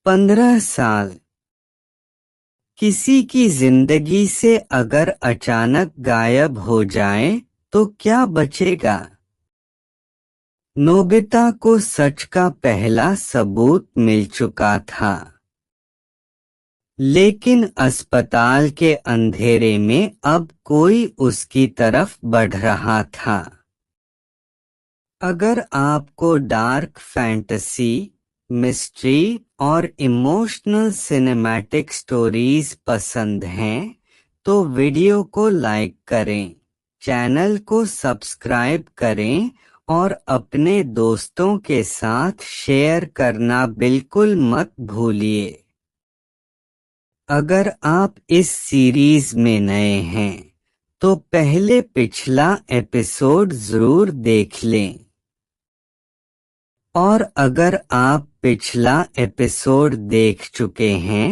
15 साल। किसी की जिंदगी से अगर अचानक गायब हो जाए तो क्या बचेगा? नोबिता को सच का पहला सबूत मिल चुका था, लेकिन अस्पताल के अंधेरे में अब कोई उसकी तरफ बढ़ रहा था। अगर आपको डार्क फैंटेसी, मिस्ट्री और इमोशनल सिनेमैटिक स्टोरीज पसंद हैं, तो वीडियो को लाइक करें, चैनल को सब्सक्राइब करें और अपने दोस्तों के साथ शेयर करना बिल्कुल मत भूलिए। अगर आप इस सीरीज में नए हैं तो पहले पिछला एपिसोड जरूर देख लें, और अगर आप पिछला एपिसोड देख चुके हैं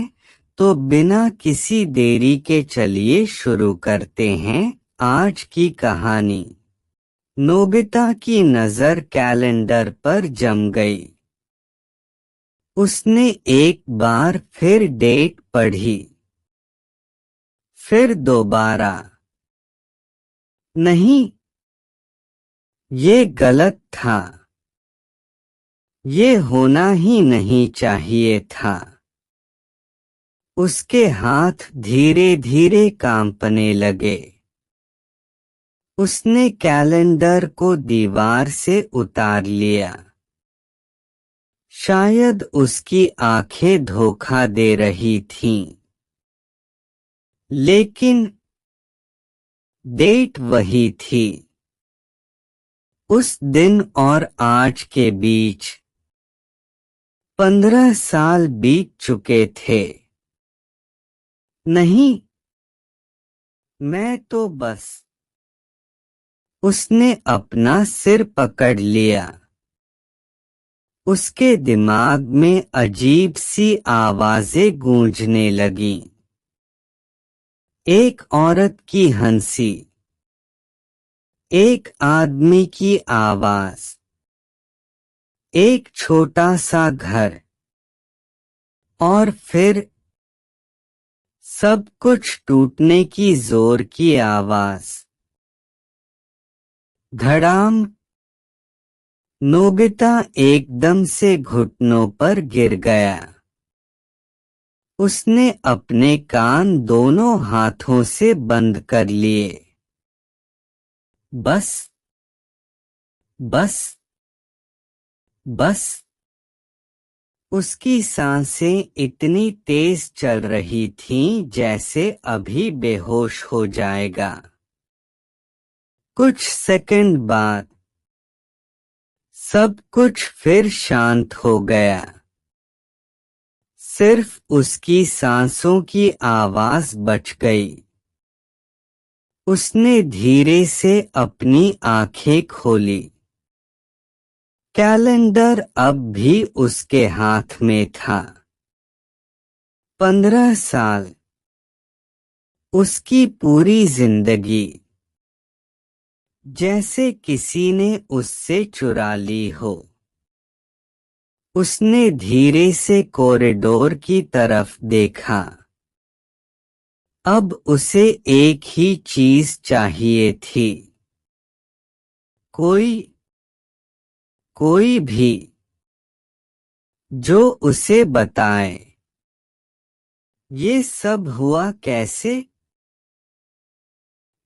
तो बिना किसी देरी के चलिए शुरू करते हैं आज की कहानी। नोबिता की नजर कैलेंडर पर जम गई। उसने एक बार फिर डेट पढ़ी, फिर दोबारा। नहीं, ये गलत था। ये होना ही नहीं चाहिए था। उसके हाथ धीरे धीरे कांपने लगे। उसने कैलेंडर को दीवार से उतार लिया। शायद उसकी आंखें धोखा दे रही थीं, लेकिन डेट वही थी। उस दिन और आज के बीच 15 साल बीत चुके थे। नहीं, मैं तो बस। उसने अपना सिर पकड़ लिया। उसके दिमाग में अजीब सी आवाजें गूंजने लगीं। एक औरत की हंसी, एक आदमी की आवाज, एक छोटा सा घर, और फिर सब कुछ टूटने की जोर की आवाज। धड़ाम। नोबिता एकदम से घुटनों पर गिर गया। उसने अपने कान दोनों हाथों से बंद कर लिए। बस, बस, बस। उसकी सांसें इतनी तेज चल रही थीं जैसे अभी बेहोश हो जाएगा। कुछ सेकंड बाद सब कुछ फिर शांत हो गया। सिर्फ उसकी सांसों की आवाज बच गई। उसने धीरे से अपनी आंखें खोली। कैलेंडर अब भी उसके हाथ में था। 15 साल, उसकी पूरी जिंदगी, जैसे किसी ने उससे चुरा ली हो। उसने धीरे से कॉरिडोर की तरफ देखा। अब उसे एक ही चीज चाहिए थी। कोई भी जो उसे बताए ये सब हुआ कैसे।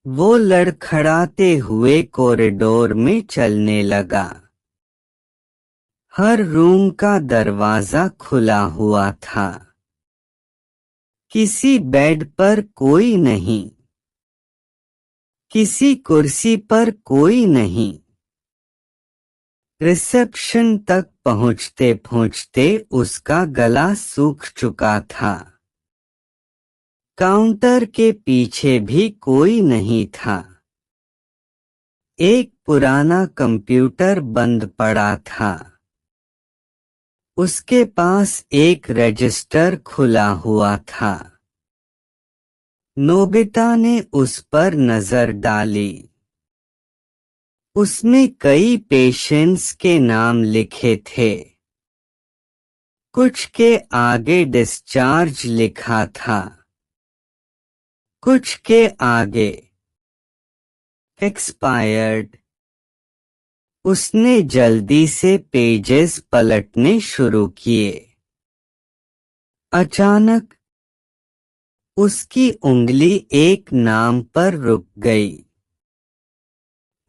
वो लड़खड़ाते हुए कॉरिडोर में चलने लगा। हर रूम का दरवाजा खुला हुआ था। किसी बेड पर कोई नहीं, किसी कुर्सी पर कोई नहीं। रिसेप्शन तक पहुंचते पहुंचते उसका गला सूख चुका था। काउंटर के पीछे भी कोई नहीं था। एक पुराना कंप्यूटर बंद पड़ा था। उसके पास एक रजिस्टर खुला हुआ था। नोबिता ने उस पर नजर डाली। उसमें कई पेशेंट्स के नाम लिखे थे। कुछ के आगे डिस्चार्ज लिखा था, कुछ के आगे एक्सपायर्ड। उसने जल्दी से पेजेस पलटने शुरू किए। अचानक उसकी उंगली एक नाम पर रुक गई।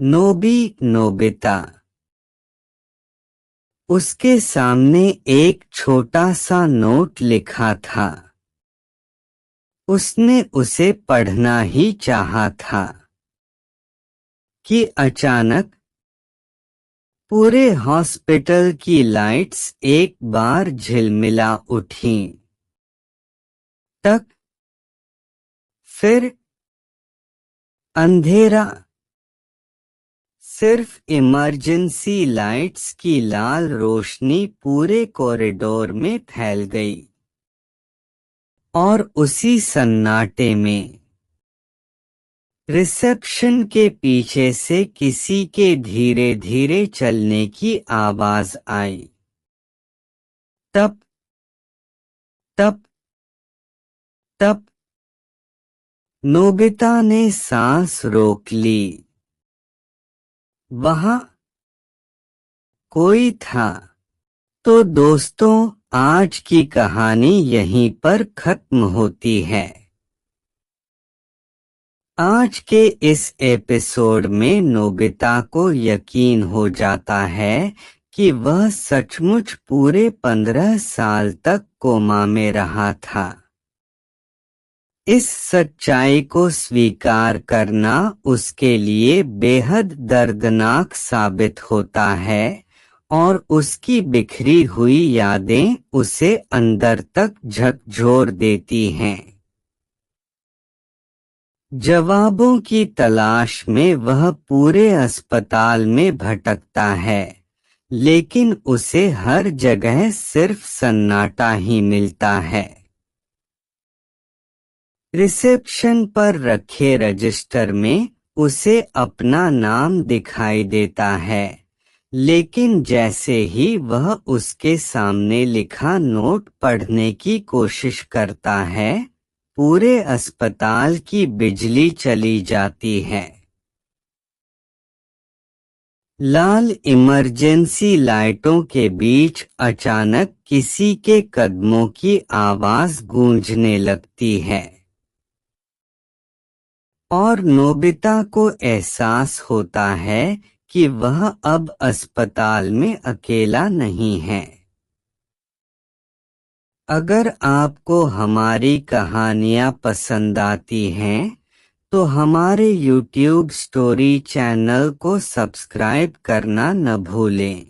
नोबिता। उसके सामने एक छोटा सा नोट लिखा था। उसने उसे पढ़ना ही चाहा था कि अचानक पूरे हॉस्पिटल की लाइट्स एक बार झिलमिला उठीं। टक, फिर अंधेरा। सिर्फ इमरजेंसी लाइट्स की लाल रोशनी पूरे कॉरिडोर में फैल गई। और उसी सन्नाटे में रिसेप्शन के पीछे से किसी के धीरे धीरे चलने की आवाज आई। टप टप टप। नोबिता ने सांस रोक ली। वहां कोई था। तो दोस्तों, आज की कहानी यहीं पर खत्म होती है। आज के इस एपिसोड में नोबिता को यकीन हो जाता है कि वह सचमुच पूरे 15 साल तक कोमा में रहा था। इस सच्चाई को स्वीकार करना उसके लिए बेहद दर्दनाक साबित होता है और उसकी बिखरी हुई यादें उसे अंदर तक झकझोर देती हैं। जवाबों की तलाश में वह पूरे अस्पताल में भटकता है, लेकिन उसे हर जगह सिर्फ सन्नाटा ही मिलता है। रिसेप्शन पर रखे रजिस्टर में उसे अपना नाम दिखाई देता है, लेकिन जैसे ही वह उसके सामने लिखा नोट पढ़ने की कोशिश करता है, पूरे अस्पताल की बिजली चली जाती है। लाल इमरजेंसी लाइटों के बीच अचानक किसी के कदमों की आवाज गूंजने लगती है और नोबिता को एहसास होता है कि वह अब अस्पताल में अकेला नहीं है। अगर आपको हमारी कहानियाँ पसंद आती हैं, तो हमारे YouTube स्टोरी चैनल को सब्सक्राइब करना न भूलें।